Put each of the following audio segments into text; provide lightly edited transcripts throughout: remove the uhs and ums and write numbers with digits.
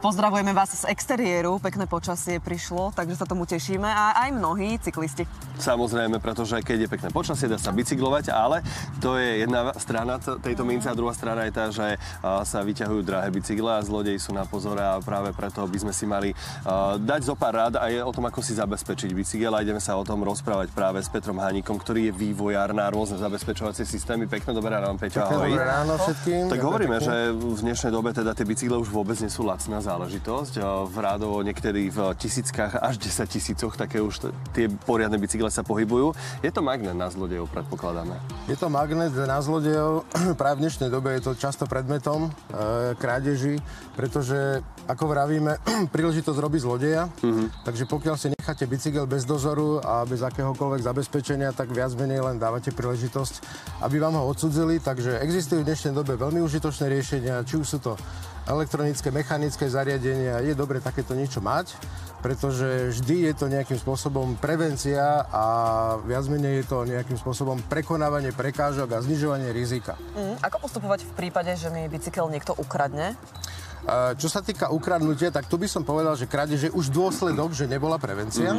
Pozdravujeme vás z exteriéru, pekné počasie prišlo, takže sa tomu tešíme a aj mnohí cyklisti. Samozrejme, pretože keď je pekné počasie, dá sa bicyklovať, ale to je jedna strana tejto mince a druhá strana je tá, že sa vyťahujú drahé bicykle a zlodeji sú na pozore a práve preto by sme si mali dať zo pár rád aj o tom, ako si zabezpečiť bicykel a ideme sa o tom rozprávať práve s Petrom Haníkom, ktorý je vývojár na rôzne zabezpečovacie systémy. Pekné dobré ráno, Peťo, ahoj. Dobré ráno všetkým. Tak hovoríme, že v dnešnej dobe teda tie bicykle už vôbec nie sú lacná záležitosť. V rádovo niekedy v tisíckach až 10 000 také už tie poriadne bicykle sa pohybujú. Je to magnet na zlodejov, predpokladáme. Je to magnet na zlodejov. Práve v dnešnej dobe je to často predmetom krádeží, pretože, ako vravíme, príležitosť robí zlodeja. Takže pokiaľ si necháte bicykel bez dozoru a bez akéhokoľvek zabezpečenia, tak viac menej len dávate príležitosť, aby vám ho odcudzili. Takže existujú v dnešnej dobe veľmi užitočné riešenia, či už sú to elektronické, mechanické zariadenia. Je dobre takéto niečo mať, pretože vždy je to nejakým spôsobom prevencia a viac menej je to nejakým spôsobom prekonávanie prekážok a znižovanie rizika. Ako postupovať v prípade, že mi bicykel niekto ukradne? Čo sa týka ukradnutia, tak tu by som povedal, že krádež je už dôsledok, že nebola prevencia.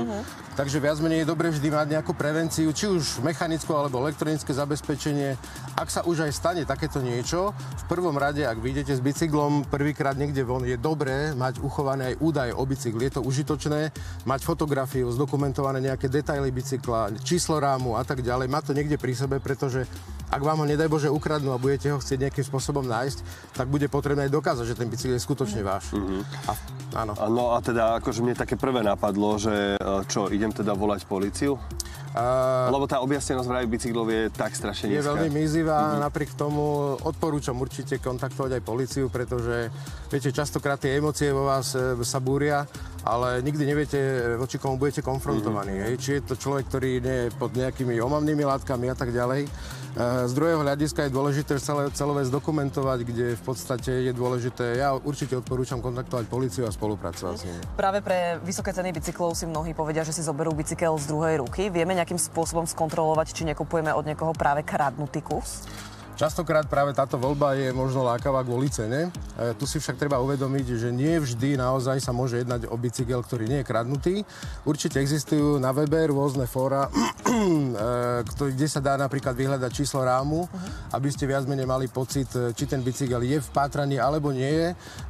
Takže viac menej je dobre vždy mať nejakú prevenciu, či už mechanickú alebo elektronické zabezpečenie. Ak sa už aj stane takéto niečo, v prvom rade, ak vyjdete s bicyklom prvýkrát niekde von, je dobré mať uchované aj údaje o bicykli. Je to užitočné mať fotografiu, zdokumentované nejaké detaily bicykla, číslo rámu a tak ďalej. Má to niekde pri sebe, pretože ak vám ho, nedaj Bože, ukradnú a budete ho chcieť nejakým spôsobom nájsť, tak bude potrebné aj dokázať, že ten bicykel je skutočne váš. Áno. No a teda, akože mne také prvé napadlo, že čo, idem teda volať políciu? Lebo tá objasnenosť vraj bicyklov je tak strašne nízka. Je veľmi mizivá, napriek tomu odporúčam určite kontaktovať aj políciu, pretože viete, častokrát tie emócie vo vás sa búria, ale nikdy neviete, voči komu budete konfrontovaní. Či je to človek, ktorý nie je pod nejakými omamnými látkami a tak ďalej. Z druhého hľadiska je dôležité celú vec dokumentovať, kde v podstate je dôležité, ja určite odporúčam kontaktovať políciu a spolupracovať s nimi. Práve pre vysoké ceny bicyklov si mnohí povedia, že si zoberú bicykel z druhej ruky. Vieme nejakým spôsobom skontrolovať, či nekupujeme od niekoho práve kradnutý kus? Častokrát práve táto voľba je možno lákavá kvôli cene. Tu si však treba uvedomiť, že nie vždy naozaj sa môže jednať o bicykel, ktorý nie je kradnutý. Určite existujú na webe rôzne fóra, kde sa dá napríklad vyhľadať číslo rámu, aby ste viac menej mali pocit, či ten bicykel je v pátraní alebo nie je.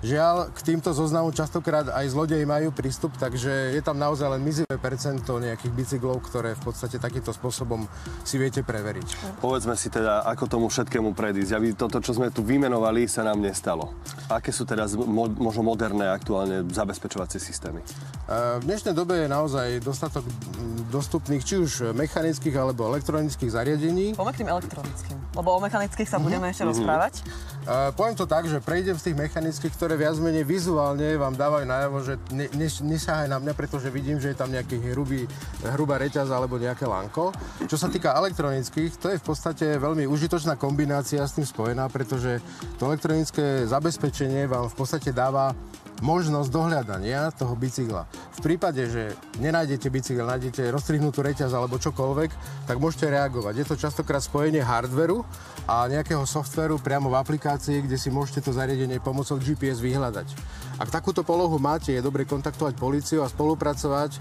Žiaľ, k týmto zoznamom častokrát aj zlodeji majú prístup, takže je tam naozaj len mizivé percento nejakých bicyklov, ktoré v podstate takýmto spôsobom si viete preveriť. Povedzme si teda, ako tomu všetkému predísť, aby toto, čo sme tu vymenovali, sa nám nestalo. Aké sú teraz možno moderné aktuálne zabezpečovacie systémy? V dnešnej dobe je naozaj dostatok dostupných či už mechanických alebo elektronických zariadení. Poďme k tým elektronickým, lebo o mechanických sa budeme ešte rozprávať. Poviem to tak, že prejdem z tých mechanických, ktoré viac menej vizuálne vám dávajú najavo, že nesahaj na mňa, pretože vidím, že je tam nejaký hrubá reťaz alebo nejaké lanko. Čo sa týka elektronických, to je v podstate veľmi užitočná kombinácia s tým spojená, pretože to elektronické zabezpečenie vám v podstate dáva možnosť dohľadania toho bicykla. V prípade, že nenájdete bicykel, nájdete rozstrihnutú reťaz alebo čokoľvek, tak môžete reagovať. Je to častokrát spojenie hardveru a nejakého softveru priamo v aplikácii, kde si môžete to zariadenie pomocou GPS vyhľadať. Ak takúto polohu máte, je dobre kontaktovať políciu a spolupracovať.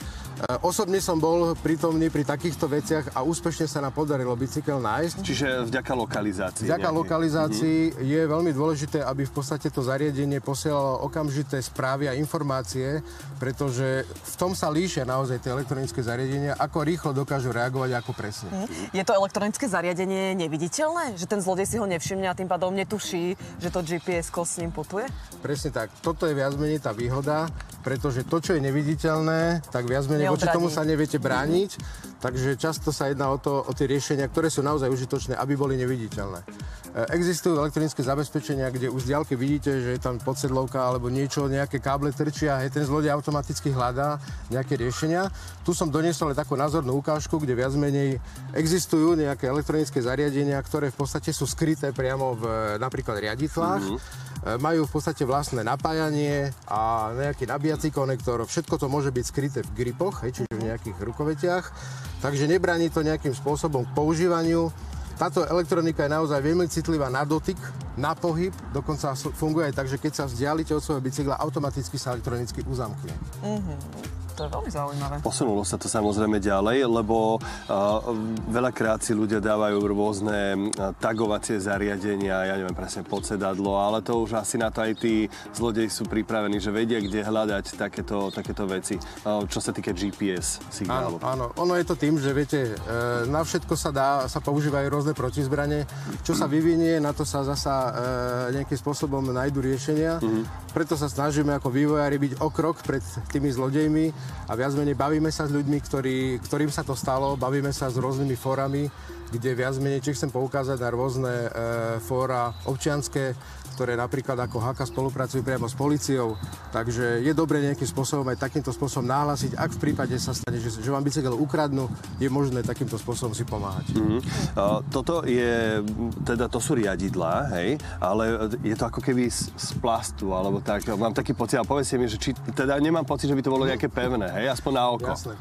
Osobne som bol prítomný pri takýchto veciach a úspešne sa nám podarilo bicykel nájsť. Čiže vďaka lokalizácii. Vďaka lokalizácii je veľmi dôležité, aby v podstate to zariadenie posielalo okamžité správy a informácie, pretože v tom sa líšia naozaj tie elektronické zariadenia, ako rýchlo dokážu reagovať a ako presne. Je to elektronické zariadenie neviditeľné? Že ten zlodej si ho nevšimne a tým pádom netuší, že to GPS-ko s ním putuje? Presne tak. Toto je viac menej tá výhoda, pretože to, čo je neviditeľné, tak viac menej voči tomu sa neviete brániť. Takže často sa jedná o tie riešenia, ktoré sú naozaj užitočné, aby boli neviditeľné. Existujú elektronické zabezpečenia, kde už z diaľky vidíte, že je tam podsedlovka alebo niečo, nejaké káble trčia a ten zlodej automaticky hľadá nejaké riešenia. Tu som doniesol takú názornú ukážku, kde viac menej existujú nejaké elektronické zariadenia, ktoré v podstate sú skryté priamo v napríklad riadidlách. Majú v podstate vlastné napájanie a nejaký nabíjací konektor. Všetko to môže byť skryté v gripoch, čiže v nejakých rukovetiach. Takže nebráni to nejakým spôsobom k používaniu. táto elektronika je naozaj veľmi citlivá na dotyk, na pohyb, dokonca funguje aj tak, že keď sa vzdialite od svojho bicykla, automaticky sa elektronicky uzamkne. To je veľmi zaujímavé. Posunulo sa to samozrejme ďalej, lebo veľakrát si ľudia dávajú rôzne tagovacie zariadenia, ja neviem presne pod sedadlo, ale to už asi na to aj tí zlodeji sú pripravení, že vedia, kde hľadať takéto veci, čo sa týka GPS signálu. Áno, ono je to tým, že viete, na všetko sa používajú rôzne protizbrane, čo sa vyvinie, na to sa zasa nejakým spôsobom nájdu riešenia. Preto sa snažíme ako vývojári byť o krok pred tými zlodejmi a viac menej bavíme sa s ľuďmi, ktorým sa to stalo, bavíme sa s rôznymi fórami, kde viac menej, či chcem poukázať na rôzne fóra občianske, ktoré napríklad ako HAKA spolupracujú priamo s políciou. Takže je dobre nejakým spôsobom aj takýmto spôsobom nahlásiť, ak v prípade sa stane, že vám bicykel ukradnú, je možné takýmto spôsobom si pomáhať. Toto je, teda to sú riadidlá, hej, ale je to ako keby z plastu, alebo tak. Mám taký pocit, a povedzte mi, že teda nemám pocit, že by to bolo nejaké pevné, hej, aspoň na oko. Jasné.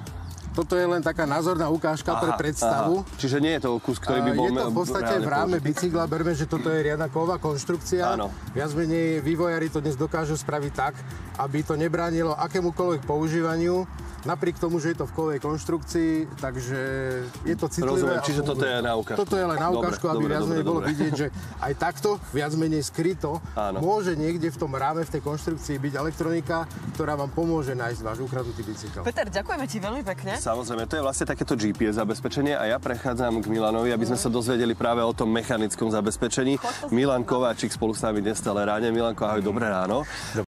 Toto je len taká názorná ukážka pre predstavu. Čiže nie je to kus, ktorý by bol... Je to v podstate v ráme bicykla, berme, že toto je riadna kovová konštrukcia. Áno. Viac menej vývojári to dnes dokážu spraviť tak, aby to nebránilo akémukoľvek používaniu, napriek tomu, že je to v kovovej konštrukcii, takže je to citlivé. Rozumiem, čiže toto je na ukážku. Toto je len na ukážku, aby viac menej bolo vidieť, že aj takto, viac menej skryto, môže niekde v tom ráme, v tej konštrukcii byť elektronika, ktorá vám pomôže nájsť váš ukradnutý bicykel. Peter, ďakujeme ti veľmi pekne. Samozrejme, to je vlastne takéto GPS zabezpečenie a ja prechádzam k Milanovi, aby sme sa dozvedeli práve o tom mechanickom zabezpečení. Milan Kováčik spolu s nami dnes v teléráne. Milanko, ahoj, dobré ráno.